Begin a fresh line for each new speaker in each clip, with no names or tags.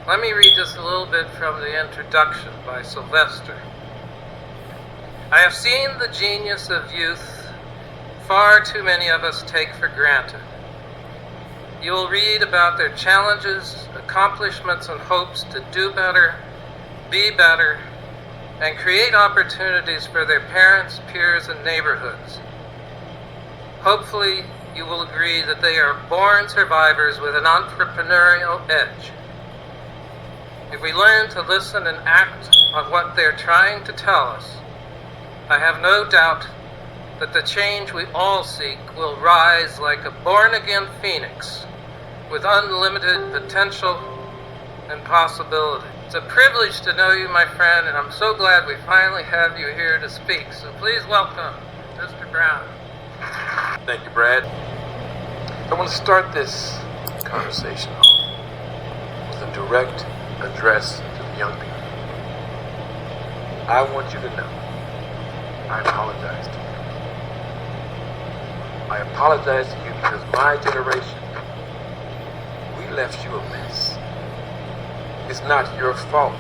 Let me read just a little bit from the introduction by Sylvester. I have seen the genius of youth far too many of us take for granted. You will read about their challenges, accomplishments, and hopes to do better, be better, and create opportunities for their parents, peers, and neighborhoods. Hopefully, you will agree that they are born survivors with an entrepreneurial edge. If we learn to listen and act on what they're trying to tell us, I have no doubt that the change we all seek will rise like a born-again phoenix with unlimited potential and possibility. It's a privilege to know you, my friend, and I'm so glad we finally have you here to speak. So please welcome Mr. Brown.
Thank you, Brad. I want to start this conversation off with a direct address to the young people. I want you to know I apologize to you. I apologize to you because my generation, we left you a mess. It's not your fault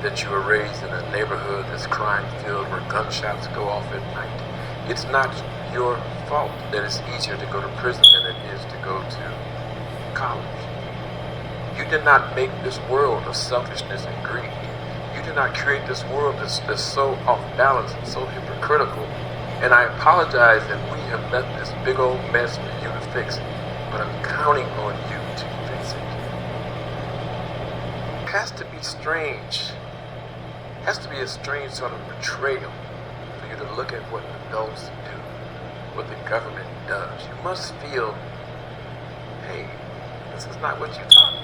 that you were raised in a neighborhood that's crime-filled where gunshots go off at night. It's not your fault that it's easier to go to prison than it is to go to college. You did not make this world of selfishness and greed. You did not create this world that's so off balance and so hypocritical. And I apologize that we have left this big old mess for you to fix, but I'm counting on you to fix it. It has to be strange. It has to be a strange sort of betrayal for you to look at what adults do, what the government does. You must feel, hey, this is not what you taught me.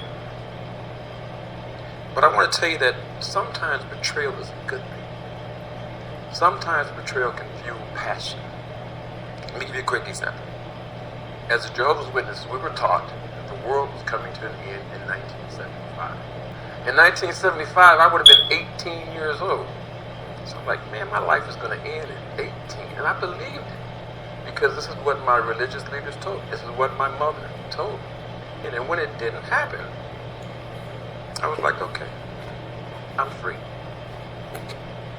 But I want to tell you that sometimes betrayal is a good thing. Sometimes betrayal can fuel passion. Let me give you a quick example. As a Jehovah's Witness, we were taught that the world was coming to an end in 1975. In 1975, I would have been 18 years old. So I'm like, man, my life is going to end at 18. And I believed it. Because this is what my religious leaders told me. This is what my mother told me. And then when it didn't happen, I was like, okay, I'm free.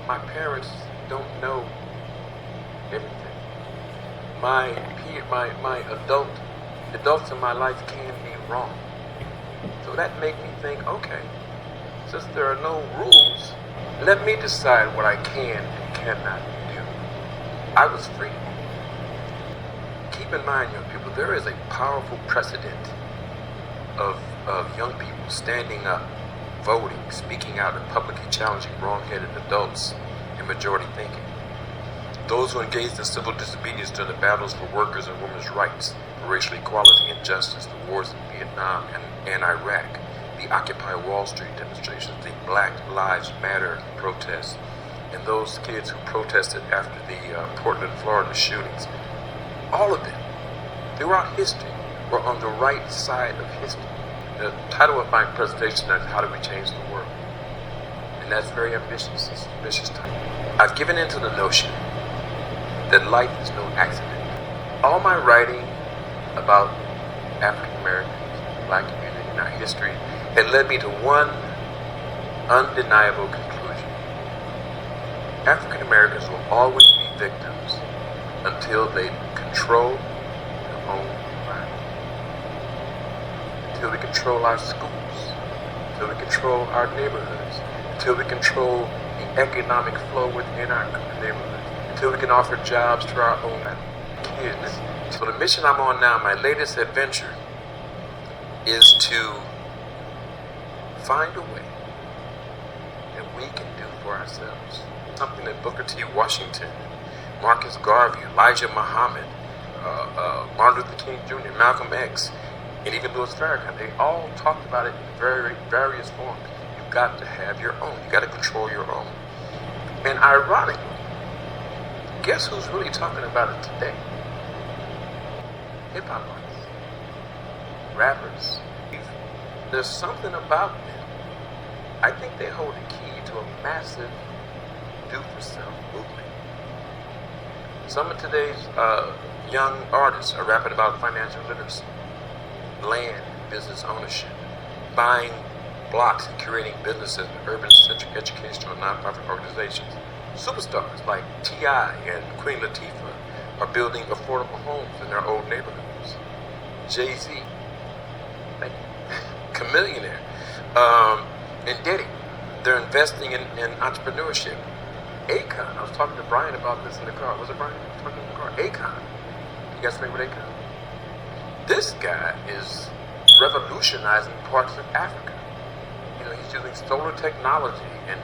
My parents don't know everything. My adults in my life can be wrong. So that made me think, okay, since there are no rules, let me decide what I can and cannot do. I was free. Keep in mind, young people, there is a powerful precedent of young people standing up, voting, speaking out, and publicly challenging wrong-headed adults and majority thinking. Those who engaged in civil disobedience during the battles for workers' and women's rights, for racial equality and justice, the wars in Vietnam and Iraq, the Occupy Wall Street demonstrations, the Black Lives Matter protests, and those kids who protested after the Portland, Florida shootings. All of them, throughout history, were on the right side of history. The title of my presentation is How Do We Change the World? And that's very ambitious. It's an ambitious title. I've given into the notion that life is no accident. All my writing about African Americans, Black community, and our history had led me to one undeniable conclusion. African Americans will always be victims until they control their own environment. Until we control our schools, until we control our neighborhoods, until we control the economic flow within our neighborhoods, until we can offer jobs to our own kids. So the mission I'm on now, my latest adventure, is to find a way that we can do for ourselves. Something that Booker T. Washington, Marcus Garvey, Elijah Muhammad, Martin Luther King Jr., Malcolm X, and even Louis Farrakhan, they all talked about it in various forms. You've got to have your own. You've got to control your own. And ironically, guess who's really talking about it today? Hip-hop artists, rappers. There's something about them. I think they hold the key to a massive do-for-self movement. Some of today's young artists are rapping about financial literacy, land, business ownership, buying blocks and creating businesses and urban-centric educational and nonprofit organizations. Superstars like T.I. and Queen Latifah are building affordable homes in their old neighborhoods. Jay-Z, Chameleonaire, and Diddy, they're investing in entrepreneurship. Akon, I was talking to Brian about this in the car. Was it Brian? I was talking in the car. Akon. You guys familiar with Akon? This guy is revolutionizing parts of Africa. You know, he's using solar technology and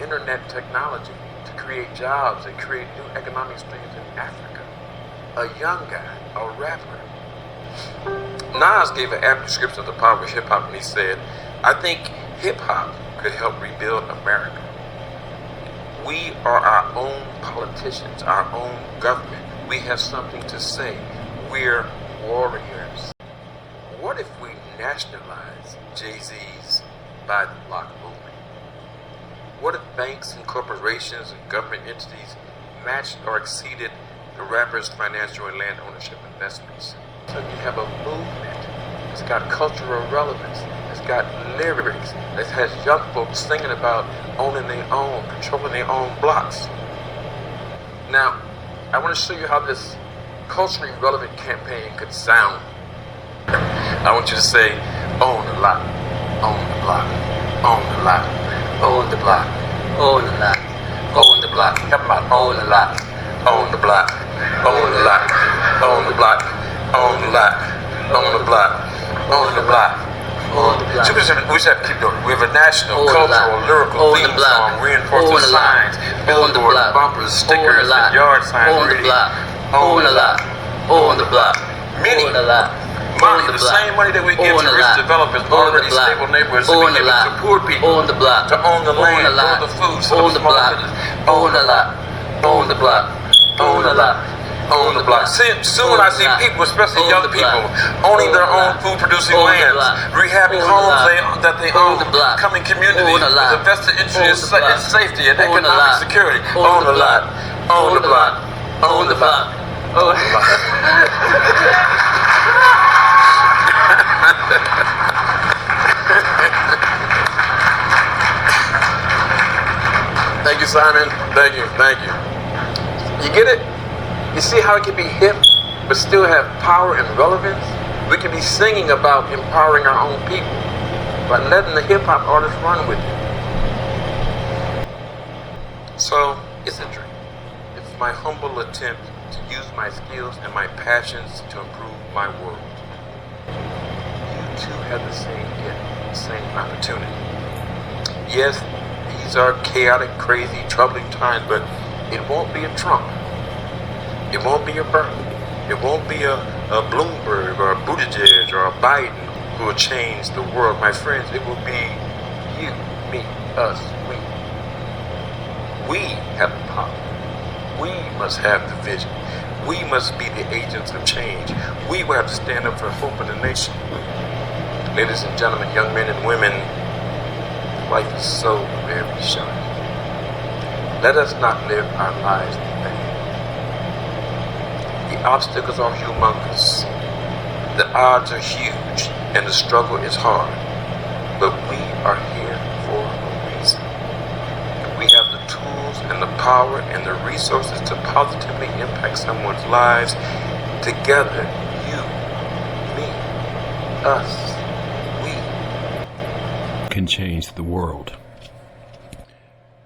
internet technology to create jobs and create new economic streams in Africa. A young guy, a rapper. Nas gave an apt description of the power of hip-hop when he said, "I think hip-hop could help rebuild America. We are our own politicians, our own government. We have something to say. We're warriors." What if we nationalize Jay-Z's Buy the Block movement? What if banks and corporations and government entities matched or exceeded the rapper's financial and land ownership investments? So you have a movement that's got cultural relevance, that's got lyrics, that has young folks singing about owning their own, controlling their own blocks. Now, I want to show you how this culturally relevant campaign could sound. I want you to say, own the lot, own the block, own the lot, own the block, own the lot, own the block. Help them out. Own the lot, own the block, own the lot, own the block, own the lot, own the block, own the block. So we just have to keep doing it. We have a national, cultural, lyrical theme song, reinforcing signs, billboards, bumpers, stickers, and yard signs.
Own the block, own the lot, own the block,
Many money, the same money that we give to rich developers, already stable neighborhoods, so we give it to poor people to own the land, own the food, so the small citizens. Own the lot, own the block, own the lot, own the block. Soon when I see people, especially young people, owning their own food-producing lands, rehabbing homes that they own, coming communities with a vested interest in safety and economic security. Own the lot, own the block, own the block, own the block. Thank you, Simon. Thank you. You get it? You see how it can be hip, but still have power and relevance? We can be singing about empowering our own people by letting the hip-hop artists run with it. So, it's a dream. It's my humble attempt to use my skills and my passions to improve my world. You too have the same gift, the same opportunity. Yes, these are chaotic, crazy, troubling times, but it won't be a Trump. It won't be a Bernie. It won't be a Bloomberg or a Buttigieg or a Biden who will change the world. My friends, it will be you, me, us, we. We have the power. We must have the vision. We must be the agents of change. We will have to stand up for the hope of the nation. Ladies and gentlemen, young men and women, life is so very short. Let us not live our lives in vain. The obstacles are humongous. The odds are huge, and the struggle is hard. But we are here for a reason. We have the tools and the power and the resources to positively impact someone's lives. Together, you, me, us, we
can change the world.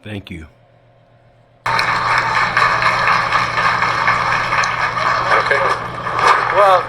Thank you.
Okay.
Well,